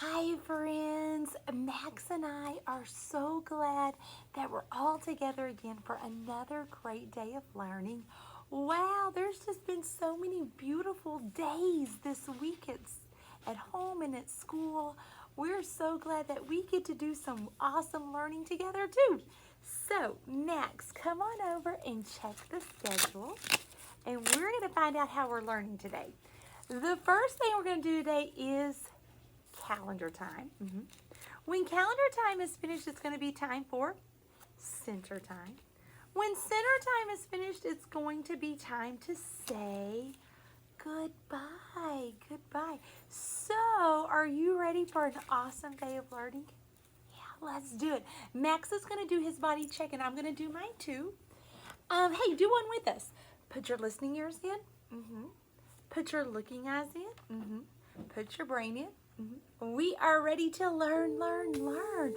Hi friends, Max and I are so glad that we're all together again for another great day of learning. Wow, there's just been so many beautiful days this week at home and at school. We're so glad that we get to do some awesome learning together too. So, Max, come on over and check the schedule, and we're going to find out how we're learning today. The first thing we're going to do today is calendar time. When calendar time is finished, it's going to be time for center time. When center time is finished, it's going to be time to say goodbye. Goodbye. So, are you ready for an awesome day of learning? Yeah, let's do it. Max is going to do his body check, and I'm going to do mine too. Hey, do one with us. Put your listening ears in. Put your looking eyes in. Put your brain in. We are ready to learn, learn, learn.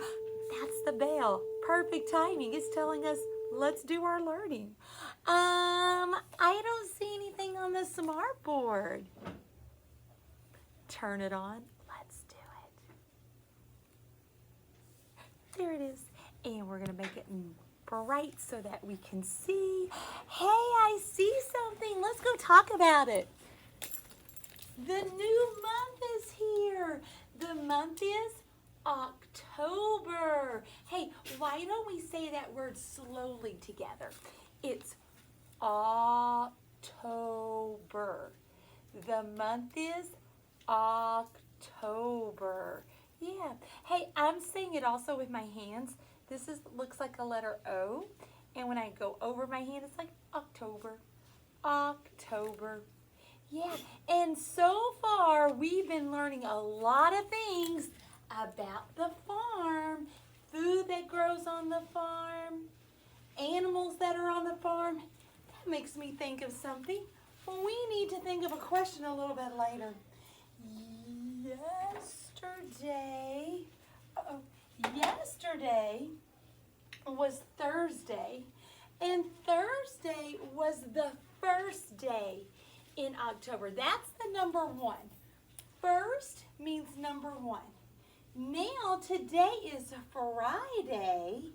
That's the bell. Perfect timing. It's telling us, let's do our learning. I don't see anything on the smart board. Turn it on. Let's do it. There it is. And we're going to make it bright so that we can see. Hey, I see something. Let's go talk about it. The new month is here. The month is October. Hey, why don't we say that word slowly together? It's October. The month is October. Yeah. Hey, I'm saying it also with my hands. This looks like a letter O. And when I go over my hand, it's like October. October. Yeah, and so far we've been learning a lot of things about the farm, food that grows on the farm, animals that are on the farm. That makes me think of something. We need to think of a question a little bit later. Yesterday was Thursday, and Thursday was the first day in October. That's the number one. First means number one. Now today is Friday,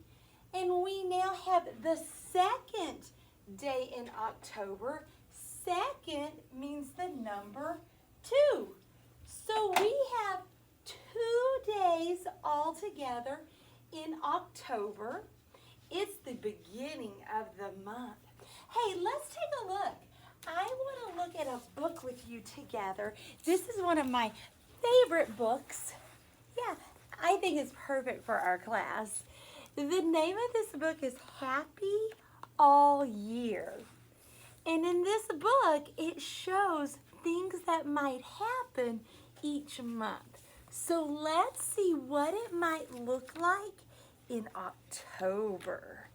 and we now have the second day in October. Second means the number two. So we have 2 days all together in October. It's the beginning of the month. Hey, let's take a look. I want to look at a book with you together. This is one of my favorite books. Yeah, I think it's perfect for our class. The name of this book is Happy All Year. And in this book, it shows things that might happen each month. So let's see what it might look like in October.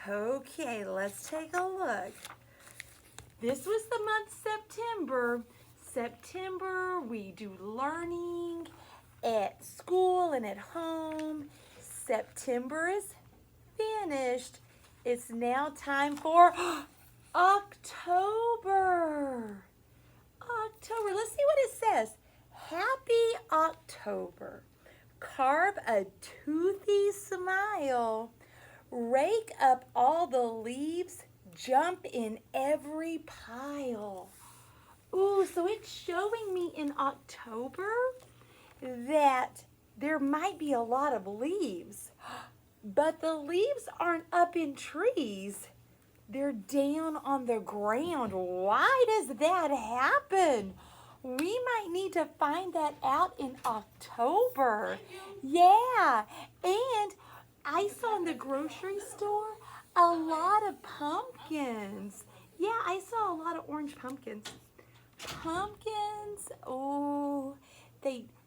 Okay, let's take a look. This was the month September. September, we do learning at school and at home. September is finished. It's now time for October. October. Let's see what it says. Happy October. Carve a toothy smile. Rake up all the leaves. Jump in every pile. Ooh, so it's showing me in October that there might be a lot of leaves, but the leaves aren't up in trees. They're down on the ground. Why does that happen? We might need to find that out in October. Yeah, and I saw in the grocery store a lot of pumpkins. Yeah, I saw a lot of orange pumpkins. Pumpkins, oh,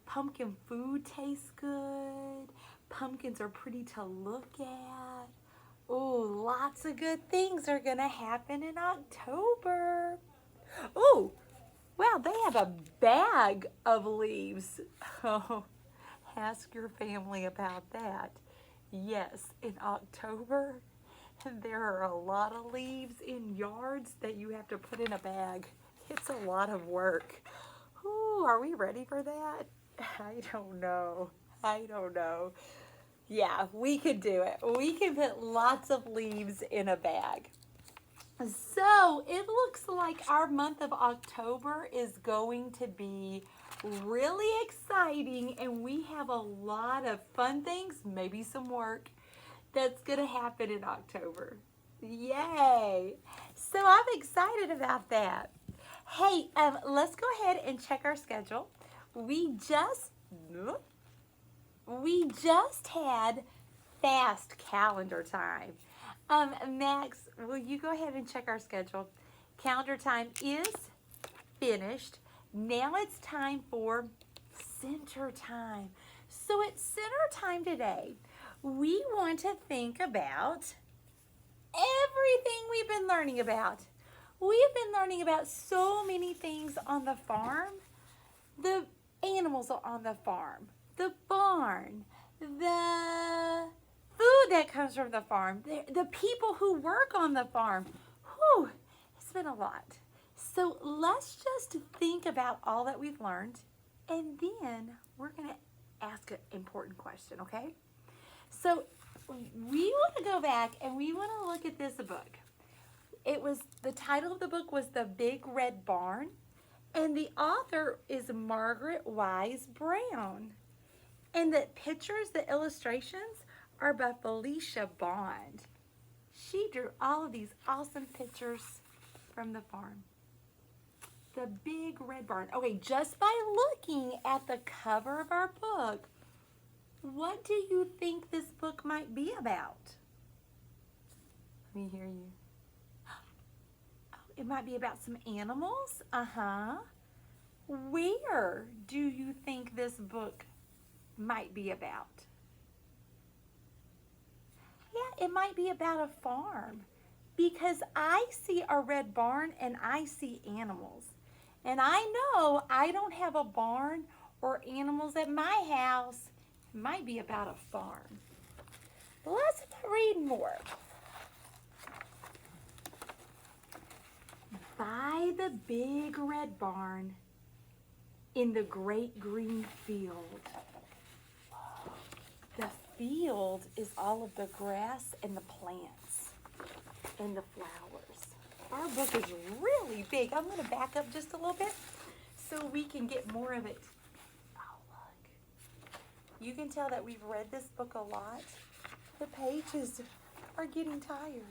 pumpkin food tastes good. Pumpkins are pretty to look at. Oh, lots of good things are going to happen in October. Oh, wow, they have a bag of leaves. Oh, ask your family about that. Yes, in October, there are a lot of leaves in yards that you have to put in a bag. It's a lot of work. Ooh, are we ready for that? I don't know. I don't know. Yeah, we could do it. We can put lots of leaves in a bag. So it looks like our month of October is going to be really exciting, and we have a lot of fun things, maybe some work, that's going to happen in October. Yay! So I'm excited about that. Hey, let's go ahead and check our schedule. We just we just had fast calendar time. Max, will you go ahead and check our schedule? Calendar time is finished. Now it's time for center time. So at center time today, we want to think about everything we've been learning about. We've been learning about so many things on the farm. The animals on the farm, the barn, the food that comes from the farm, the people who work on the farm. Whew, it's been a lot. So let's just think about all that we've learned, and then we're going to ask an important question, okay? So we want to go back and we want to look at this book. The title of the book was The Big Red Barn, and the author is Margaret Wise Brown. And the pictures, the illustrations, are by Felicia Bond. She drew all of these awesome pictures from the farm. The Big Red Barn. Okay, just by looking at the cover of our book, what do you think this book might be about? Let me hear you. Oh, it might be about some animals. Uh-huh. Where do you think this book might be about? Yeah, it might be about a farm, because I see a red barn and I see animals. And I know I don't have a barn or animals at my house. It might be about a farm. Let's read more. By the big red barn in the great green field. The field is all of the grass and the plants and the flowers. Our book is really big. I'm going to back up just a little bit so we can get more of it. Oh, look. You can tell that we've read this book a lot. The pages are getting tired.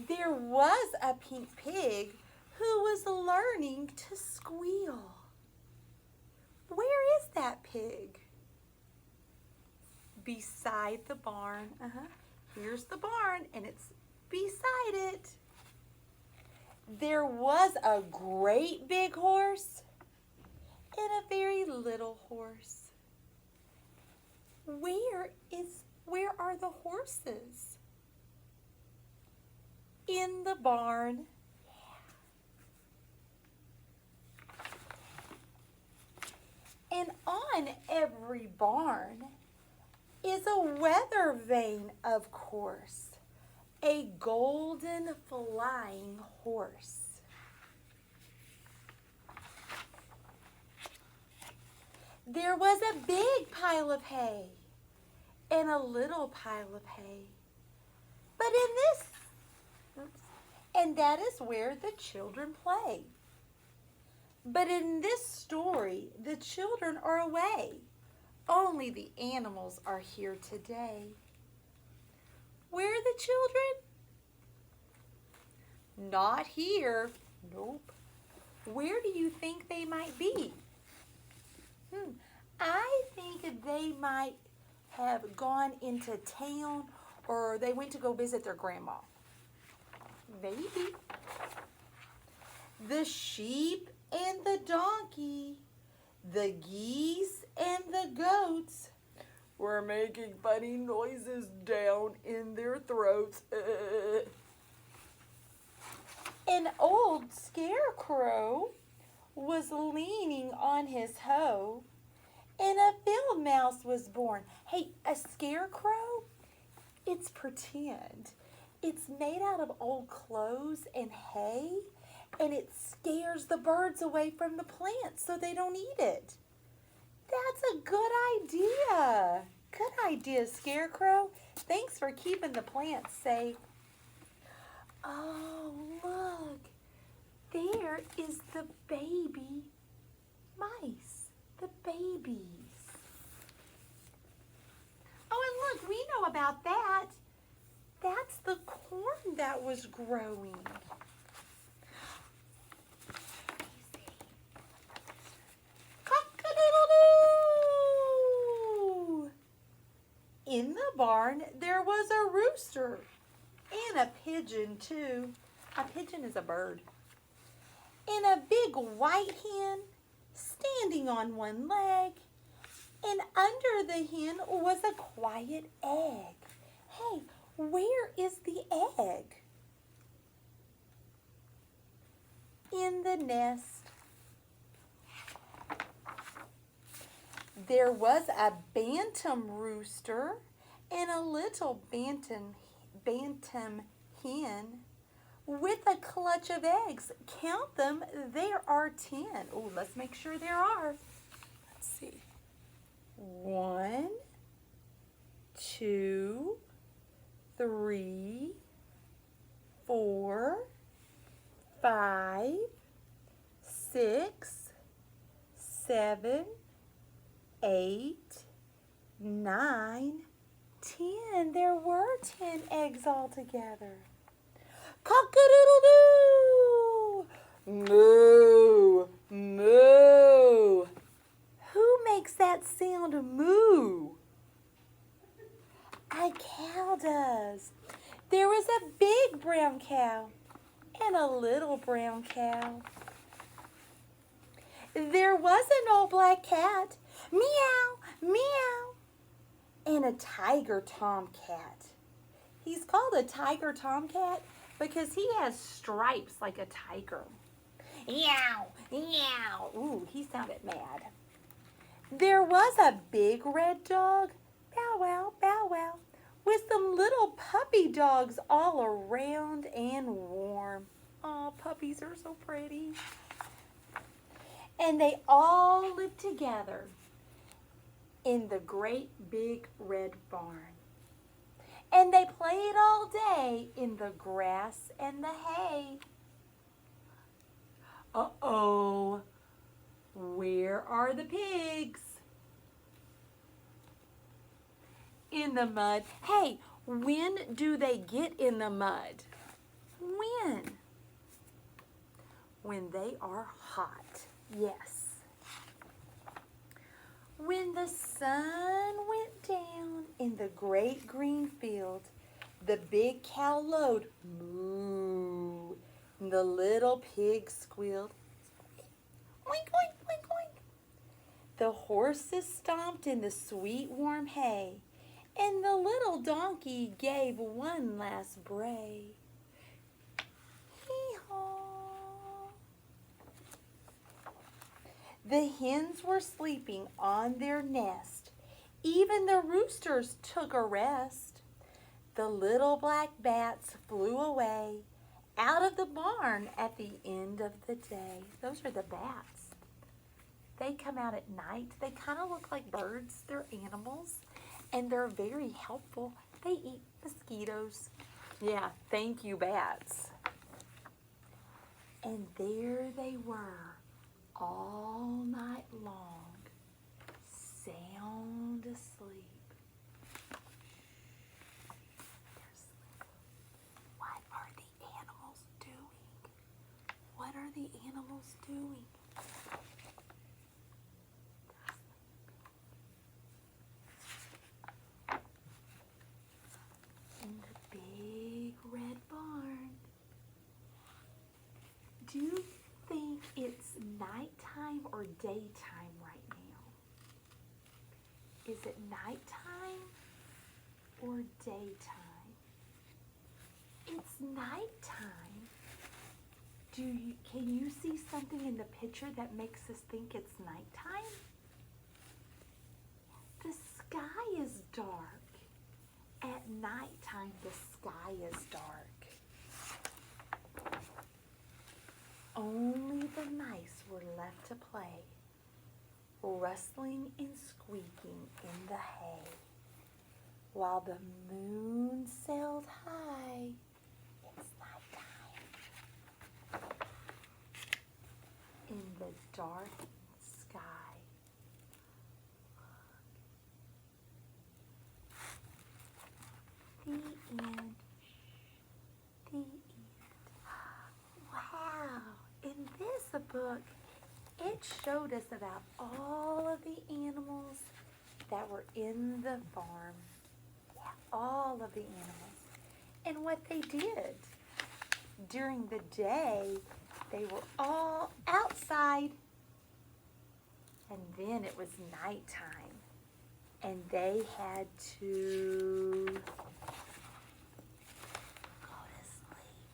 There was a pink pig who was learning to squeal. Where is that pig? Beside the barn. Here's the barn, and it's beside it. There was a great big horse and a very little horse. Where are the horses? In the barn. Yeah. And on every barn is a weather vane, of course. A golden flying horse. There was a big pile of hay and a little pile of hay. But and that is where the children play. But in this story, the children are away. Only the animals are here today. Where are the children? Not here. Nope. Where do you think they might be? I think they might have gone into town, or they went to go visit their grandma. Maybe. The sheep and the donkey, the geese and the goats were making funny noises down in their throats. An old scarecrow was leaning on his hoe, and a field mouse was born. Hey, a scarecrow? It's pretend. It's made out of old clothes and hay, and it scares the birds away from the plants so they don't eat it. That's a good idea. Good idea, Scarecrow. Thanks for keeping the plants safe. Oh, look. There is the baby mice. The babies. Oh, and look, we know about that. That's the corn that was growing. Cock-a-doodle-doo! In the barn, there was a rooster and a pigeon, too. A pigeon is a bird. And a big white hen standing on one leg. And under the hen was a quiet egg. Hey, where is the egg? In the nest. There was a bantam rooster and a little bantam hen with a clutch of eggs. Count them, there are 10. Oh, let's make sure there are. Let's see. 1, 2, 3, 4, 5, 6, 7, 8, 9, 10. There were 10 eggs altogether. Cock-a-doodle-doo! Moo! Moo! Who makes that sound, moo? A cow does. There was a big brown cow and a little brown cow. There was an old black cat, meow, meow, and a tiger tomcat. He's called a tiger tomcat because he has stripes like a tiger. Meow, meow. Ooh, he sounded mad. There was a big red dog, bow wow, bow wow, with some little puppy dogs all around and warm. Aw, puppies are so pretty. And they all lived together in the great big red barn. And they played all day in the grass and the hay. Uh-oh. Where are the pigs? In the mud. Hey, when do they get in the mud? When? When they are hot. Yes. When the sun went down in the great green field, the big cow lowed, moo, and the little pig squealed, oink, oink, oink, oink. The horses stomped in the sweet warm hay, and the little donkey gave one last bray. Hee-haw. The hens were sleeping on their nest. Even the roosters took a rest. The little black bats flew away out of the barn at the end of the day. Those are the bats. They come out at night. They kind of look like birds. They're animals, and they're very helpful. They eat mosquitoes. Yeah, thank you, bats. And there they were, all night long, sound asleep. They're sleeping. What are the animals doing? What are the animals doing? In the big red barn. Do you think it's nighttime or daytime right now? Is it nighttime or daytime? It's nighttime. Can you see something in the picture that makes us think it's nighttime? The sky is dark. At nighttime, the sky is dark. only the mice were left to play, rustling and squeaking in the hay, while the moon sailed high. It's nighttime. In the dark sky. The end. The end. Wow. In this book, it showed us about all of the animals that were in the farm. Yeah, all of the animals. And what they did. During the day, they were all outside. And then it was nighttime. And they had to go to sleep.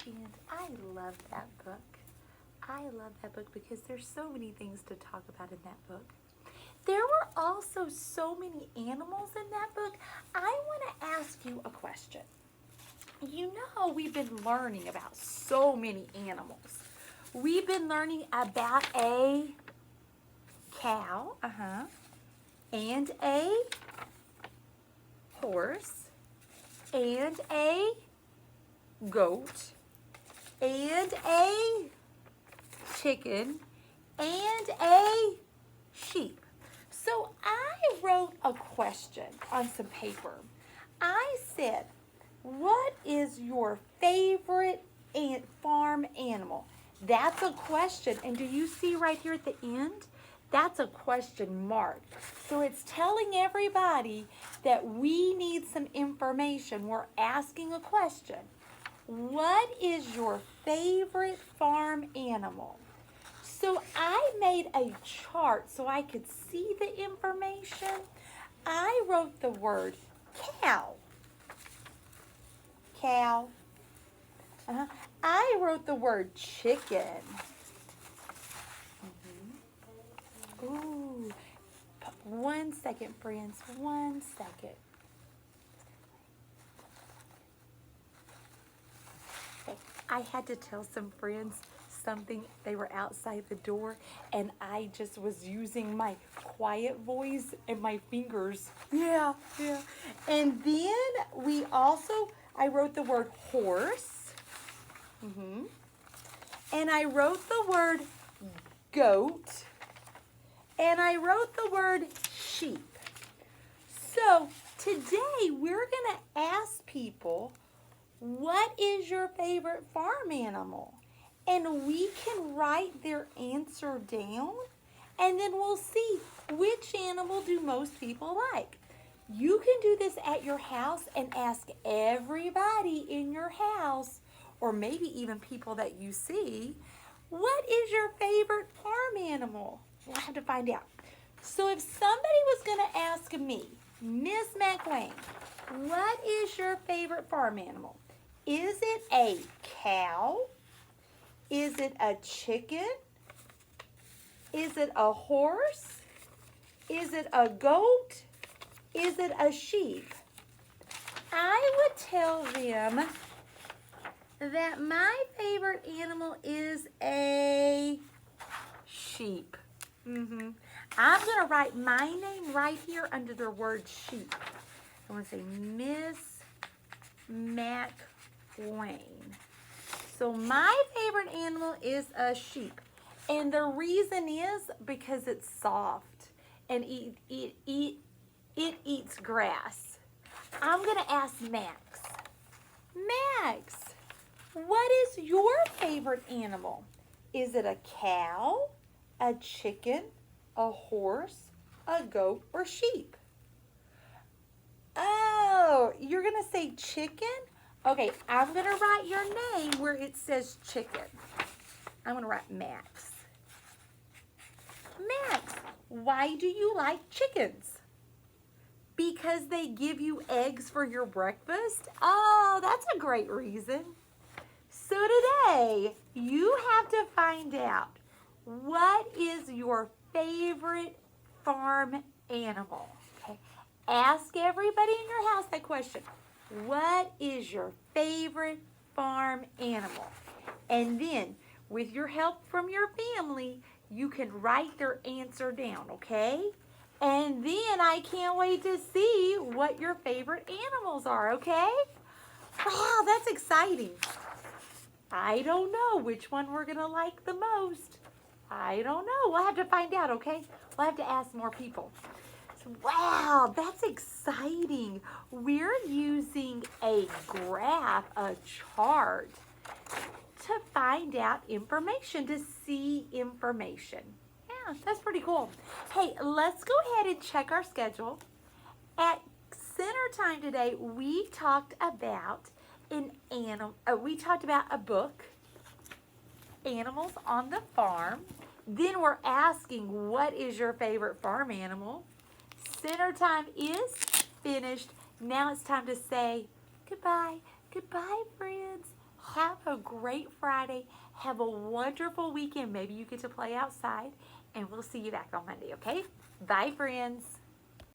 The end. I love that book. I love that book because there's so many things to talk about in that book. There were also so many animals in that book. I want to ask you a question. You know, we've been learning about so many animals. We've been learning about a cow, and a horse, and a goat, and a chicken, and a sheep. So I wrote a question on some paper. I said, what is your favorite farm animal? That's a question. And do you see right here at the end? That's a question mark. So it's telling everybody that we need some information. We're asking a question. What is your favorite farm animal? So I made a chart so I could see the information. I wrote the word cow. Cow. I wrote the word chicken. Ooh. 1 second, friends. 1 second. Okay. I had to tell some friends something. They were outside the door, and I just was using my quiet voice and my fingers. Yeah. And then I wrote the word horse. And I wrote the word goat. And I wrote the word sheep. So today we're going to ask people, what is your favorite farm animal? And we can write their answer down, and then we'll see which animal do most people like. You can do this at your house and ask everybody in your house, or maybe even people that you see, what is your favorite farm animal? We'll have to find out. So if somebody was going to ask me, Miss McWayne, what is your favorite farm animal? Is it a cow? Is it a chicken? Is it a horse? Is it a goat? Is it a sheep? I would tell them that my favorite animal is a sheep. I'm going to write my name right here under the word sheep. I want to say Miss McWayne. So my favorite animal is a sheep. And the reason is because it's soft and it eats grass. I'm going to ask Max. Max, what is your favorite animal? Is it a cow, a chicken, a horse, a goat, or sheep? Oh, you're going to say chicken? Okay, I'm going to write your name where it says chicken. I'm going to write Max. Max, why do you like chickens? Because they give you eggs for your breakfast? Oh, that's a great reason. So today, you have to find out, what is your favorite farm animal? Okay. Ask everybody in your house that question. What is your favorite farm animal. And then, with your help from your family, you can write their answer down, okay? And then I can't wait to see what your favorite animals are, okay? Wow, that's exciting. I don't know which one we're going to like the most. I don't know. We'll have to find out, okay? We'll have to ask more people. So, wow, that's exciting. We're using a graph, a chart, to find out information, to see information. Yeah, that's pretty cool. Hey, let's go ahead and check our schedule. At center time today, we talked about we talked about a book, Animals on the Farm. Then we're asking, what is your favorite farm animal? Center time is finished. Now it's time to say goodbye. Goodbye, friends. Have a great Friday. Have a wonderful weekend. Maybe you get to play outside, and we'll see you back on Monday, okay? Bye, friends.